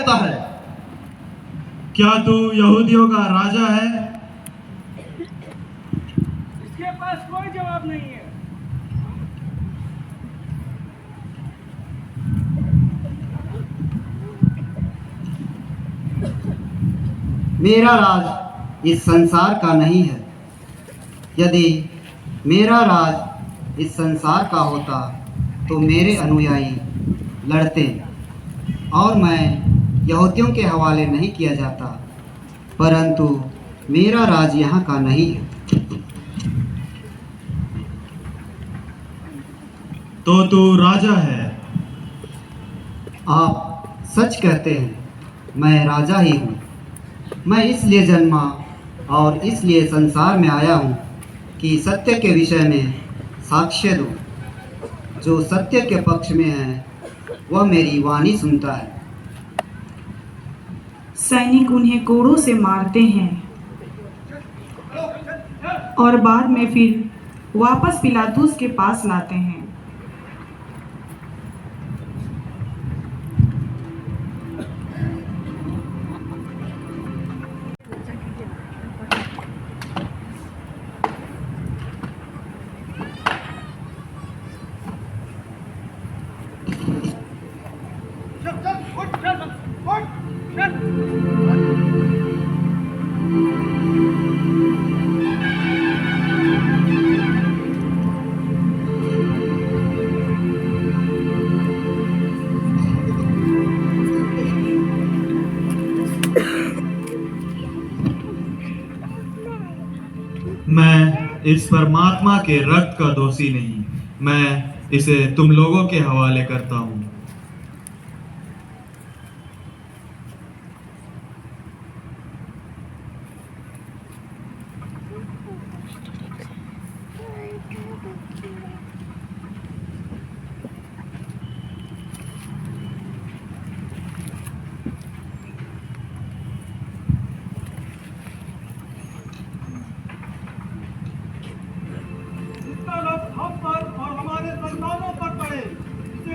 कहता है? क्या तू यहूदियों का राजा है? इसके पास कोई जवाब नहीं है। मेरा राज इस संसार का नहीं है। यदि मेरा राज इस संसार का होता तो मेरे अनुयायी लड़ते और मैं यहूदियों के हवाले नहीं किया जाता, परंतु मेरा राज यहाँ का नहीं है। तो तू राजा है? आप सच कहते हैं, मैं राजा ही हूँ। मैं इसलिए जन्मा और इसलिए संसार में आया हूँ कि सत्य के विषय में साक्ष्य दूँ। जो सत्य के पक्ष में है वह मेरी वाणी सुनता है। सैनिक उन्हें कोड़ों से मारते हैं और बाद में फिर वापस पिलातुस के पास लाते हैं। मैं इस परमात्मा के रक्त का दोषी नहीं, मैं इसे तुम लोगों के हवाले करता हूँ।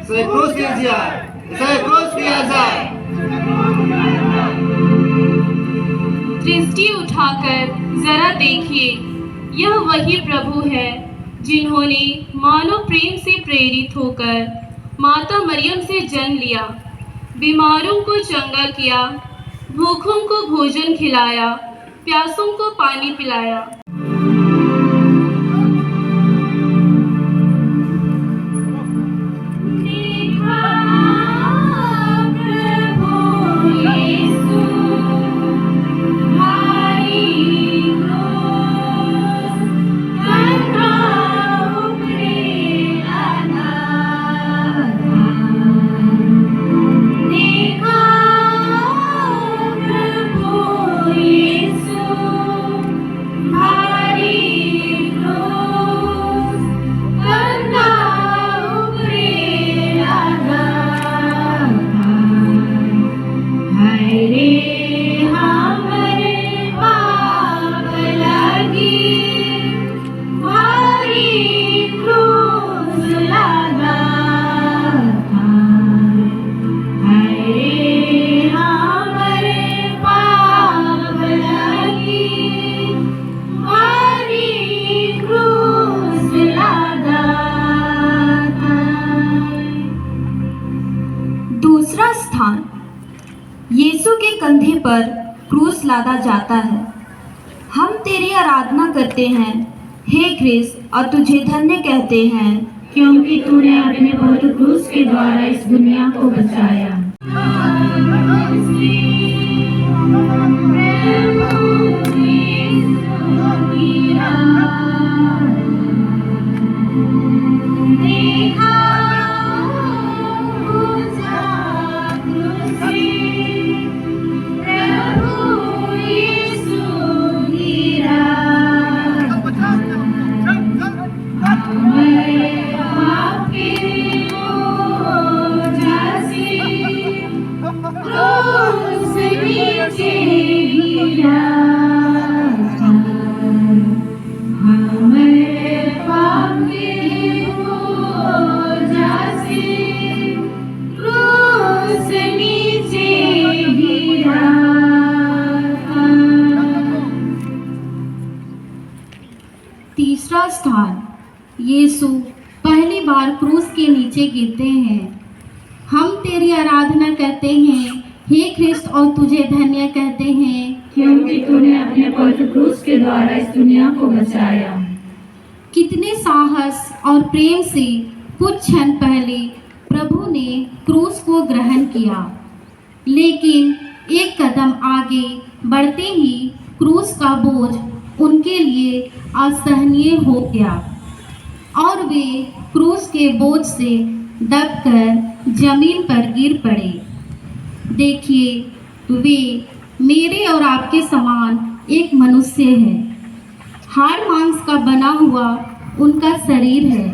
इसे क्रूस दिया जाए, इसे क्रूस दिया जाए। दृष्टि उठाकर जरा देखिए, यह वही प्रभु है जिन्होंने मानव प्रेम से प्रेरित होकर माता मरियम से जन्म लिया, बीमारों को चंगा किया, भूखों को भोजन खिलाया, प्यासों को पानी पिलाया। दूसरा स्थान, यीशु के कंधे पर क्रूस लादा जाता है। हम तेरी आराधना करते हैं हे ख्रिस्त और तुझे धन्य कहते हैं, क्योंकि तूने अपने पवित्र क्रूस के द्वारा इस दुनिया को बचाया। यीशु पहली बार क्रूस के नीचे गिरते हैं। हम तेरी आराधना करते हैं हे ख्रिस्त और तुझे धन्य कहते हैं क्योंकि तूने अपने पवित्र क्रूस के द्वारा इस दुनिया को बचाया। कितने साहस और प्रेम से कुछ क्षण पहले प्रभु ने क्रूस को ग्रहण किया, लेकिन एक कदम आगे बढ़ते ही क्रूस का बोझ उनके लिए असहनीय हो गया और वे क्रूस के बोझ से दबकर जमीन पर गिर पड़े। देखिए, वे मेरे और आपके समान एक मनुष्य है। हाड़ मांस का बना हुआ उनका शरीर है।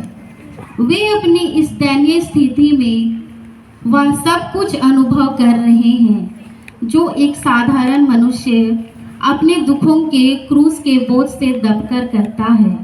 वे अपनी इस दयनीय स्थिति में वह सब कुछ अनुभव कर रहे हैं जो एक साधारण मनुष्य अपने दुखों के क्रूस के बोझ से दबकर करता है।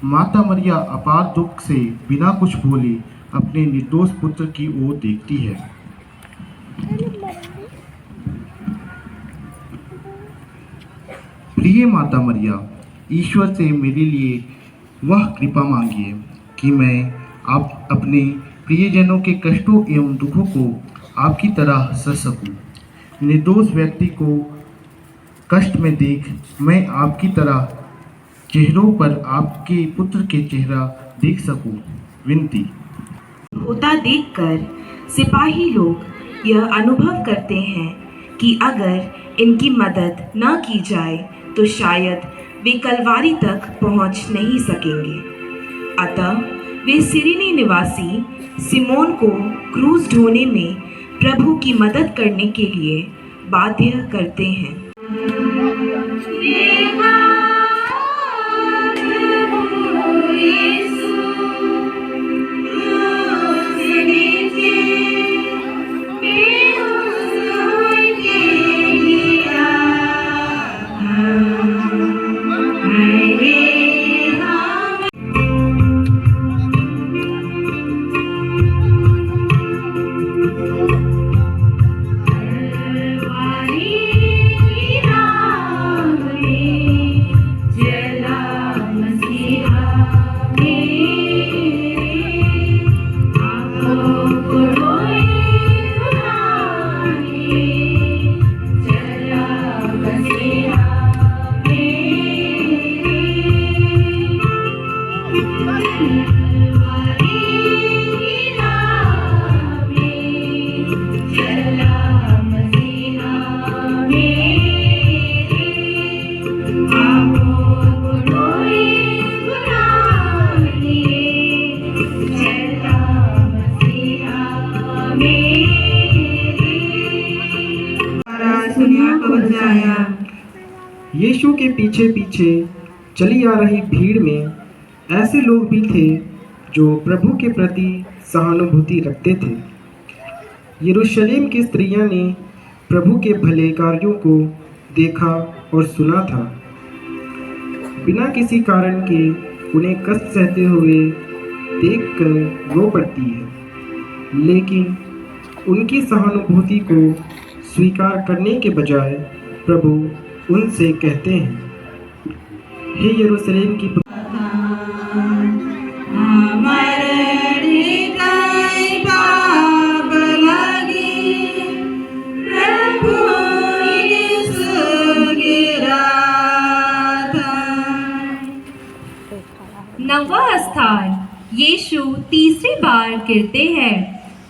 माता मरिया अपार दुख से बिना कुछ बोले अपने निर्दोष पुत्र की ओर देखती है। प्रिय माता मरिया, ईश्वर से मेरे लिए वह कृपा मांगिए कि मैं आप अपने प्रियजनों के कष्टों एवं दुखों को आपकी तरह सह सकूं। निर्दोष व्यक्ति को कष्ट में देख मैं आपकी तरह चेहरों पर आपके पुत्र के चेहरा देख सकूं। विनती। होता देखकर सिपाही लोग यह अनुभव करते हैं कि अगर इनकी मदद न की जाए तो शायद वे कलवारी तक पहुंच नहीं सकेंगे। अतः वे सिरिनी निवासी सिमोन को क्रूस ढोने में प्रभु की मदद करने के लिए बाध्य करते हैं। यीशु के पीछे पीछे चली आ रही भीड़ में ऐसे लोग भी थे जो प्रभु के प्रति सहानुभूति रखते थे। यरूशलेम की स्त्रियां ने प्रभु के भले कार्यों को देखा और सुना था। बिना किसी कारण के उन्हें कष्ट सहते हुए देखकर रो पड़ती है, लेकिन उनकी सहानुभूति को स्वीकार करने के बजाय प्रभु उनसे कहते हैं, हे यरूशलेम की नवा स्थान यीशु तीसरी बार कहते हैं,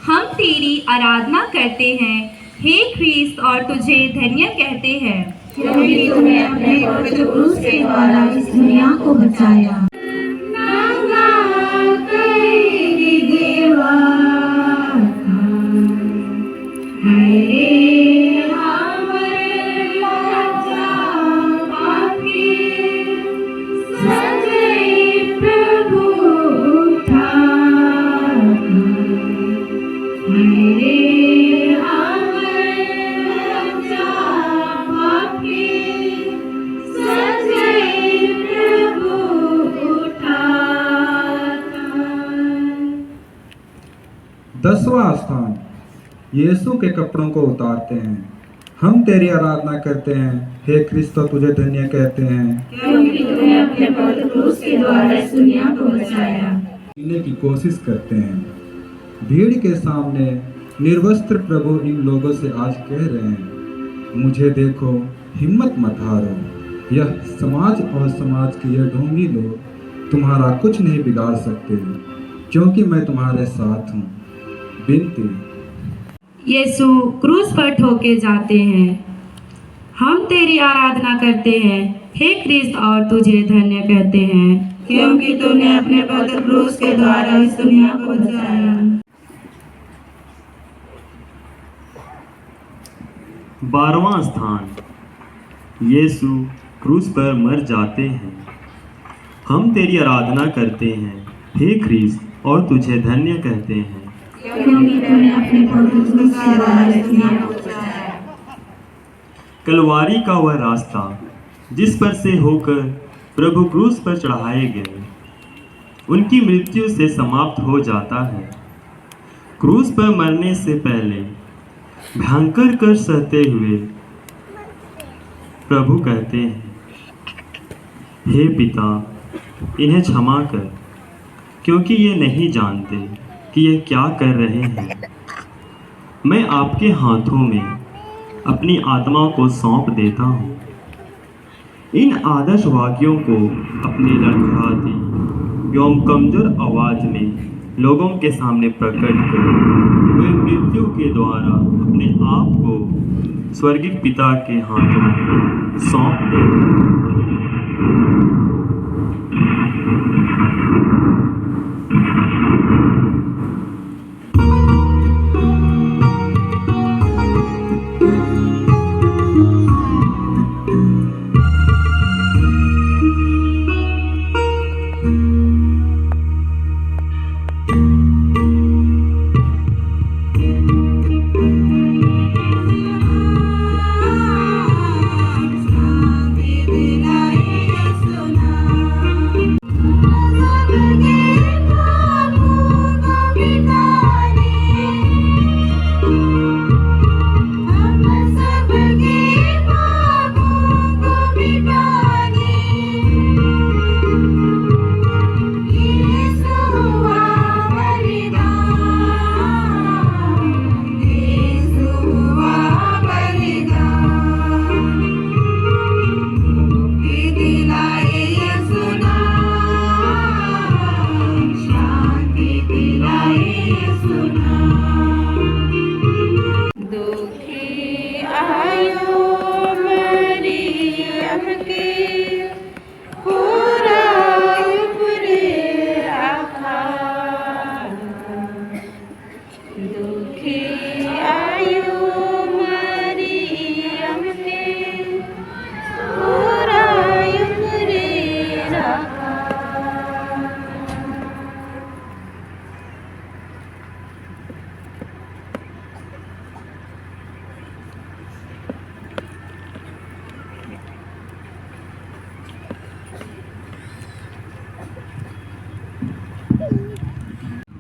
हम तेरी आराधना करते हैं हे ख्रीस्त और तुझे धन्य कहते हैं, क्योंकि तूने अपने पवित्र क्रूस के द्वारा इस दुनिया को बचाया। दसवां स्थान यीशु के कपड़ों को उतारते हैं। हम तेरी आराधना करते हैं हे क्रिस्तो, तुझे धन्य कहते हैं, क्योंकि तूने अपने पवित्र क्रूस के द्वारा इस दुनिया को बचाया। जीने की कोशिश करते हैं। भीड़ के सामने निर्वस्त्र प्रभु इन लोगों से आज कह रहे हैं, मुझे देखो, हिम्मत मत हारो। यह समाज और समाज के यह ढोंगी लोग तुम्हारा कुछ नहीं बिगाड़ सकते, क्योंकि मैं तुम्हारे साथ हूँ। बिनती। यीशु क्रूस पर ठोके जाते हैं। हम तेरी आराधना करते हैं हे क्रिस्त और तुझे धन्य कहते हैं, क्योंकि तूने अपने पवित्र क्रूस के द्वारा इस दुनिया को बचाया। 12वां स्थान यीशु क्रूस पर मर जाते हैं। हम तेरी आराधना करते हैं हे ख्रीस्त और तुझे धन्य कहते हैं, क्योंकि तूने अपने पवित्र क्रूस के द्वारा इस दुनिया को बचाया। कलवारी का वह रास्ता जिस पर से होकर प्रभु क्रूस पर चढ़ाए गए, उनकी मृत्यु से समाप्त हो जाता है। क्रूस पर मरने से पहले भयंकर कष्ट सहते हुए प्रभु कहते हैं, हे पिता, इन्हें क्षमा कर, क्योंकि ये नहीं जानते कि ये क्या कर रहे हैं। मैं आपके हाथों में अपनी आत्मा को सौंप देता हूँ। इन आदर्श वाक्यों को अपनी लड़खड़ाती एवं कमजोर आवाज में लोगों के सामने प्रकट कर वे मृत्यु के द्वारा अपने आप को स्वर्गीय पिता के हाथों में सौंप देते हैं। सुना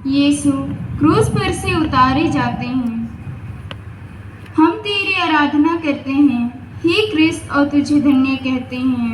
यीशु क्रूस पर से उतारे जाते हैं। हम तेरी आराधना करते हैं, हे क्रिस्त, और तुझे धन्य कहते हैं।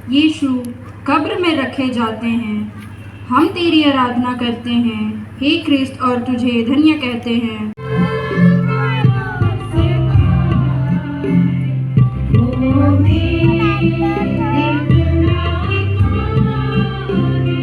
यीशु कब्र में रखे जाते हैं। हम तेरी आराधना करते हैं, हे क्रिस्त, और तुझे धन्य कहते हैं।